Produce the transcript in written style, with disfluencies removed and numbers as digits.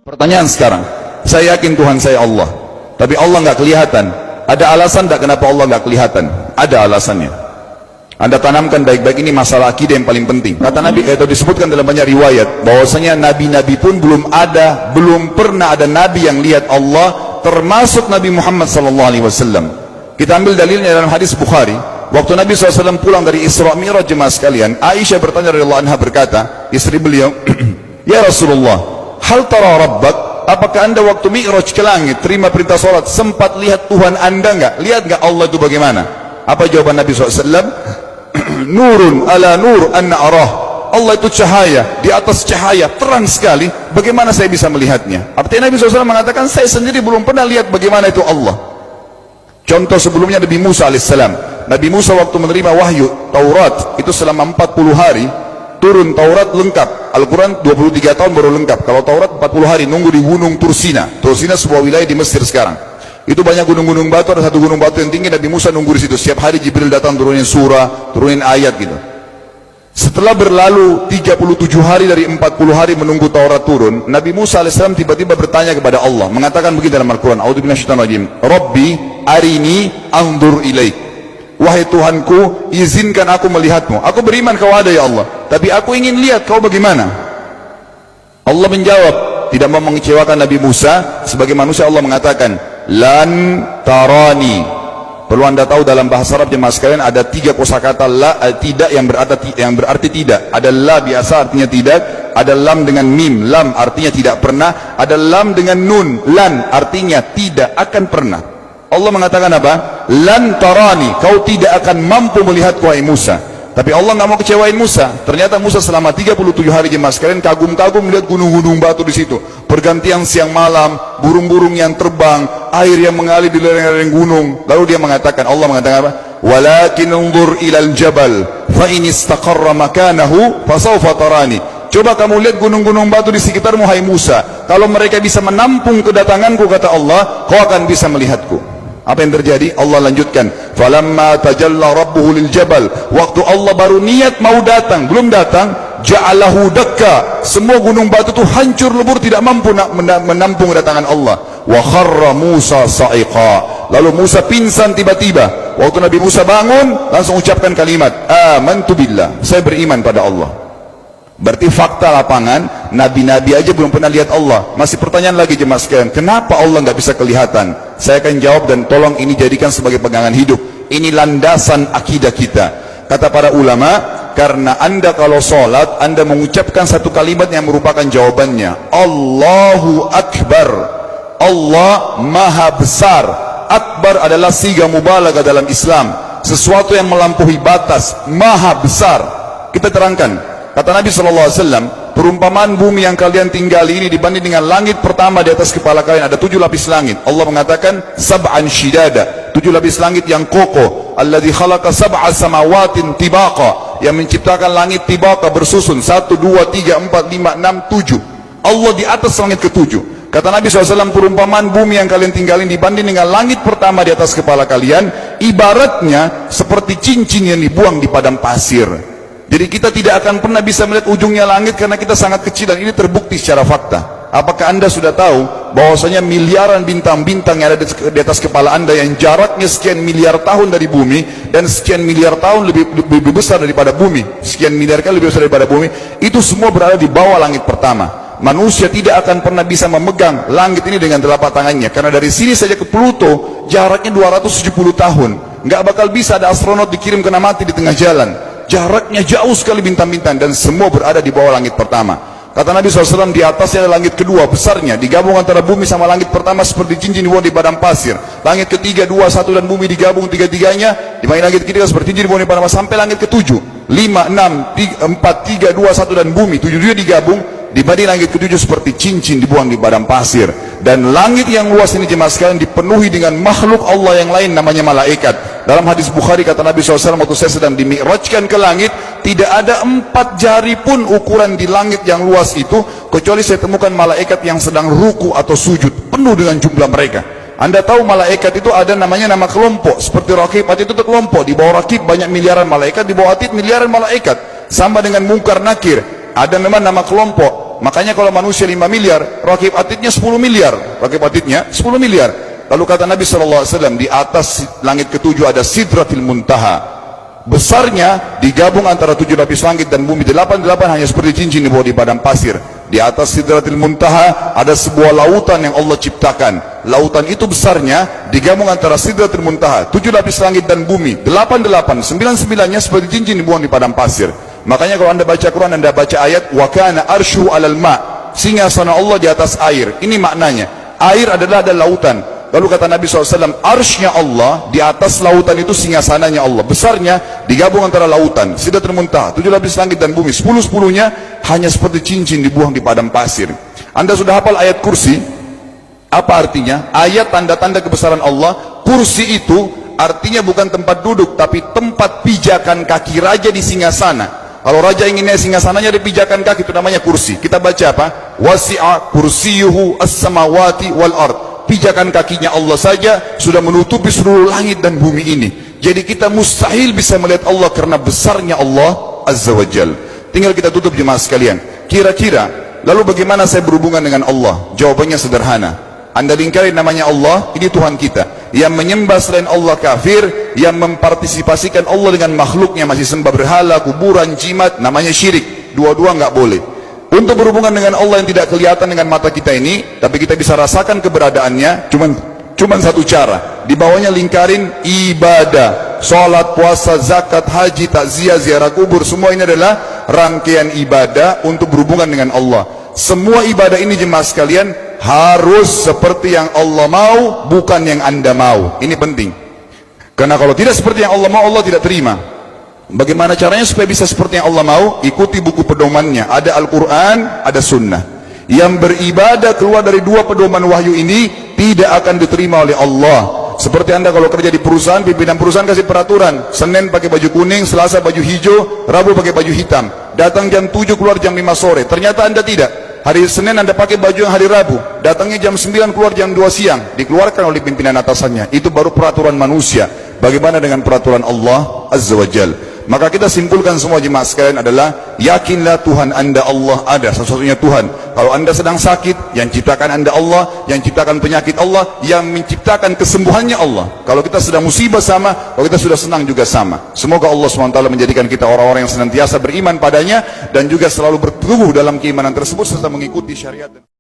Pertanyaan sekarang, saya yakin Tuhan saya Allah, tapi Allah nggak kelihatan. Ada alasan tak kenapa Allah nggak kelihatan? Ada alasannya. Anda tanamkan baik-baik, ini masalah akidah yang paling penting. Kata Nabi, atau disebutkan dalam banyak riwayat, bahwasanya nabi-nabi pun belum pernah ada nabi yang lihat Allah, termasuk Nabi Muhammad SAW. Kita ambil dalilnya dalam hadis Bukhari. Waktu Nabi SAW pulang dari Isra Mi'raj, jemaah sekalian, Aisyah bertanya radhiyallahu anha, berkata, istri beliau, ya Rasulullah, hal tara rabbak, apakah anda waktu Mi'raj ke langit, terima perintah sholat, sempat lihat Tuhan anda enggak? Lihat enggak Allah itu bagaimana? Apa jawaban Nabi SAW? Nurun ala nur anna arah. Allah itu cahaya, di atas cahaya, terang sekali, bagaimana saya bisa melihatnya? Artinya Nabi SAW mengatakan, saya sendiri belum pernah lihat bagaimana itu Allah. Contoh sebelumnya Nabi Musa alaihissalam. Nabi Musa waktu menerima wahyu Taurat, itu selama 40 hari, turun Taurat lengkap. Al-Quran 23 tahun baru lengkap. Kalau Taurat 40 hari, nunggu di gunung Tursina. Tursina sebuah wilayah di Mesir sekarang. Itu banyak gunung-gunung batu, ada satu gunung batu yang tinggi, Nabi Musa nunggu di situ. Setiap hari Jibril datang turunin surah, turunin ayat gitu. Setelah berlalu 37 hari dari 40 hari menunggu Taurat turun, Nabi Musa AS tiba-tiba bertanya kepada Allah, mengatakan begini dalam Al-Quran, A'udzubillahiminasyaitonirrajim, Rabbi arini anzur ilaik. Wahai Tuhanku, izinkan aku melihatmu. Aku beriman kau ada ya Allah, tapi aku ingin lihat kau bagaimana. Allah menjawab, tidak mau mengecewakan Nabi Musa. Sebagai manusia Allah mengatakan, lan tarani. Perlu anda tahu dalam bahasa Arab jemaah sekalian ada 3 kosakata la, tidak yang berarti tidak. Ada la biasa artinya tidak, ada lam dengan mim, lam artinya tidak pernah, ada lam dengan nun, lan artinya tidak akan pernah. Allah mengatakan apa? Lan tarani, kau tidak akan mampu melihatku wahai Musa. Tapi Allah nggak mau kecewain Musa. Ternyata Musa selama 37 hari jemaah sekalian kagum-kagum melihat gunung-gunung batu di situ. Pergantian siang malam, burung-burung yang terbang, air yang mengalir di lereng-lereng gunung. Lalu dia mengatakan, Allah mengatakan apa? Walakin unzur ilal jabal, fa in istaqarra makanahu fasawfa tarani. Coba kamu lihat gunung-gunung batu di sekitarmu hai Musa. Kalau mereka bisa menampung kedatanganku, kata Allah, kau akan bisa melihatku. Apa yang terjadi? Allah lanjutkan, falamma tajalla rabbuhu lil jabal, waktu Allah baru niat mau datang, belum datang, ja'alahu dakka, semua gunung batu itu hancur lebur, tidak mampu menampung kedatangan Allah. Wa kharra Musa sa'iqa, lalu Musa pingsan tiba-tiba. Waktu Nabi Musa bangun, langsung ucapkan kalimat, amantu billah, saya beriman pada Allah. Berarti fakta lapangan, nabi-nabi aja belum pernah lihat Allah. Masih pertanyaan lagi jemaah sekalian, kenapa Allah nggak bisa kelihatan? Saya akan jawab dan tolong ini jadikan sebagai pegangan hidup. Ini landasan akidah kita. Kata para ulama, karena anda kalau sholat, anda mengucapkan satu kalimat yang merupakan jawabannya. Allahu Akbar. Allah Maha Besar. Akbar adalah siga mubalaghah dalam Islam. Sesuatu yang melampaui batas, Maha Besar. Kita terangkan. Kata Nabi SAW, perumpamaan bumi yang kalian tinggali ini dibanding dengan langit pertama di atas kepala kalian, ada 7 lapis langit. Allah mengatakan, sab'an shidada, 7 lapis langit yang kokoh. Alladzi khalaqa sab'a samawatin tibaqa, yang menciptakan langit tibaqa bersusun, 1, 2, 3, 4, 5, 6, 7. Allah di atas langit ke-7. Kata Nabi SAW, perumpamaan bumi yang kalian tinggalin dibanding dengan langit pertama di atas kepala kalian, ibaratnya seperti cincin yang dibuang di padang pasir. Jadi kita tidak akan pernah bisa melihat ujungnya langit karena kita sangat kecil, dan ini terbukti secara fakta. Apakah anda sudah tahu bahwasanya miliaran bintang-bintang yang ada di atas kepala anda yang jaraknya sekian miliar tahun dari bumi, dan sekian miliar tahun lebih besar daripada bumi, sekian miliar kali lebih besar daripada bumi, itu semua berada di bawah langit pertama. Manusia tidak akan pernah bisa memegang langit ini dengan telapak tangannya, karena dari sini saja ke Pluto jaraknya 270 tahun. Nggak bakal bisa ada astronot dikirim kena mati di tengah jalan. Jaraknya jauh sekali bintang-bintang, dan semua berada di bawah langit pertama. Kata Nabi SAW, di atasnya ada langit kedua besarnya, digabung antara bumi sama langit pertama seperti cincin dibuang di padang pasir. Langit ketiga, 2, 1 dan bumi digabung tiga-tiganya, di mana langit ketiga seperti cincin dibuang di padang pasir, sampai langit ke-7, 5, 6, 4, 3, 2, 1 dan bumi 7 digabung, dibanding langit ke-7 seperti cincin dibuang di padang pasir. Dan langit yang luas ini jemaah sekalian dipenuhi dengan makhluk Allah yang lain namanya malaikat. Dalam hadis Bukhari kata Nabi SAW, waktu saya sedang dimi'rajkan ke langit, tidak ada 4 jari pun ukuran di langit yang luas itu, kecuali saya temukan malaikat yang sedang ruku atau sujud, penuh dengan jumlah mereka. Anda tahu malaikat itu ada namanya nama kelompok, seperti Raqib, Atid itu kelompok. Di bawah Raqib banyak miliaran malaikat, di bawah Atid miliaran malaikat. Sama dengan Munkar Nakir, ada nama kelompok. Makanya kalau manusia 5 miliar, rakib atidnya 10 miliar. Rakib atidnya 10 miliar. Lalu kata Nabi SAW, di atas langit ketujuh ada Sidratil Muntaha. Besarnya digabung antara 7 lapis langit dan bumi, 8 hanya seperti cincin di bawah di padang pasir. Di atas Sidratil Muntaha ada sebuah lautan yang Allah ciptakan. Lautan itu besarnya digabung antara Sidratil Muntaha, 7 lapis langit dan bumi, 9-9-nya seperti cincin dibuang di padang pasir. Makanya kalau anda baca Quran, anda baca ayat wa kana arsyu 'alal ma', singgasana Allah di atas air. Ini maknanya, air adalah ada lautan. Lalu kata Nabi SAW, arsy-nya Allah di atas lautan itu singgasananya Allah. Besarnya digabung antara lautan, Sidratul Muntaha, 7 lapis langit dan bumi, 10-10-nya hanya seperti cincin dibuang di padang pasir. Anda sudah hafal ayat kursi? Apa artinya? Ayat tanda-tanda kebesaran Allah. Kursi itu artinya bukan tempat duduk, tapi tempat pijakan kaki raja di singgasana. Kalau raja inginnya singgasananya ada pijakan kaki, itu namanya kursi. Kita baca apa? Wasi'a kursiyuhu as-samawati wal ard. Pijakan kakinya Allah saja sudah menutupi seluruh langit dan bumi ini. Jadi kita mustahil bisa melihat Allah karena besarnya Allah Azza wa Jal. Tinggal kita tutup jemaah sekalian. Kira-kira, lalu bagaimana saya berhubungan dengan Allah? Jawabannya sederhana. Anda lingkari namanya Allah, ini Tuhan kita. Yang menyembah selain Allah kafir, yang mempartisipasikan Allah dengan makhluknya, masih sembah berhala, kuburan, jimat, namanya syirik. Dua-dua nggak boleh. Untuk berhubungan dengan Allah yang tidak kelihatan dengan mata kita ini, tapi kita bisa rasakan keberadaannya, cuman satu cara. Di bawahnya lingkarin ibadah, sholat, puasa, zakat, haji, takziah, ziarah kubur, semua ini adalah rangkaian ibadah untuk berhubungan dengan Allah. Semua ibadah ini jemaah sekalian harus seperti yang Allah mau, bukan yang anda mau. Ini penting. Karena kalau tidak seperti yang Allah mau, Allah tidak terima. Bagaimana caranya supaya bisa seperti yang Allah mau? Ikuti buku pedomannya. Ada Al-Quran, ada Sunnah. Yang beribadah keluar dari 2 pedoman wahyu ini tidak akan diterima oleh Allah. Seperti anda kalau kerja di perusahaan, pimpinan perusahaan kasih peraturan, Senin pakai baju kuning, Selasa baju hijau, Rabu pakai baju hitam. Datang jam 7, keluar jam 5 sore. Ternyata anda tidak. Hari Senin anda pakai baju yang hari Rabu, datangnya jam 9, keluar jam 2 siang. Dikeluarkan oleh pimpinan atasannya. Itu baru peraturan manusia. Bagaimana dengan peraturan Allah Azza wa Jal? Maka kita simpulkan semua jemaah sekalian adalah, yakinlah Tuhan anda Allah ada, satu-satunya Tuhan. Kalau anda sedang sakit, yang ciptakan anda Allah, yang ciptakan penyakit Allah, yang menciptakan kesembuhannya Allah. Kalau kita sedang musibah sama, kalau kita sudah senang juga sama. Semoga Allah SWT menjadikan kita orang-orang yang senantiasa beriman padanya, dan juga selalu berteguh dalam keimanan tersebut serta mengikuti syariat.